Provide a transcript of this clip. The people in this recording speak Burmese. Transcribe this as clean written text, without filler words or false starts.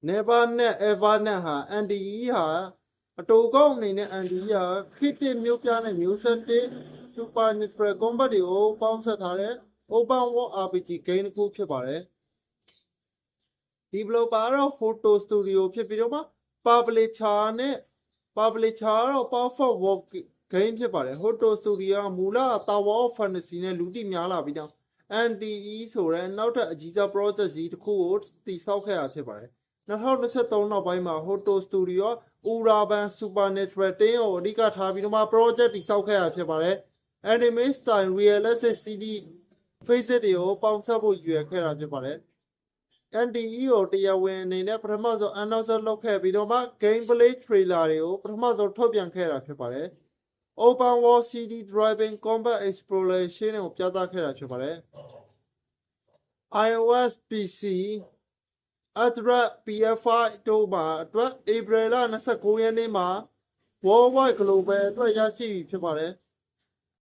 never net ever net ဟာ NDE ဟာအတူကောင်းအနေနဲ့ NDE ဟာဖြစ်တဲ့မျိုးပြတဲ့မျိုးဆက်တဲ့ Supernatural Combat တွေကိုပေါင်းစပ်ထားတဲ့ Open World RPG game တစ်ခုဖြစ်ပါတယ်။ Developer ကတော့ Photo Studio ဖြစ်ပြီးတော့မှ Publisher နဲ့ Publisher ကတော့ Perfect World Game ဖြစ်ပါတယ်။ Photo Studio ကမူလ Tower of Fantasy နဲ့လူသိများလာပြီးတော့ NDE ဆိုတဲ့နောက်ထပ်အကြီးစား project ကြီးတစ်ခုကိုတည်ဆောက်ခဲ့တာဖြစ်ပါတယ်။2023နောက်ပိုင်းမှာ Photo Studio Uraban Supernatural တင်းကိုအဓိကထားပြီးတော့မှ project တည်ဆောက်ခဲ့တာဖြစ်ပါတယ်။ Anime Style Realistic CD Phases တွေကိုပေါင်းစပ်ဖို့ရည်ရွယ်ခဲ့တာဖြစ်ပါတယ်။ NDE ကိုတရားဝင်အနေနဲ့ပထမဆုံး announce လုပ်ခဲ့ပြီးတော့မှ gameplay trailer တွေကိုပထမဆုံးထုတ်ပြန်ခဲ့တာဖြစ်ပါတယ်။ Open World CD Driving Combat Exploration ကိုပြသခဲ့တာဖြစ်ပါတယ်။ iOS PC Android PS5 တို့မှာအတွက် April 29 ရက်နေ့မှာ Worldwide Global အတွက်ရရှိပြီဖြစ်ပါတယ်။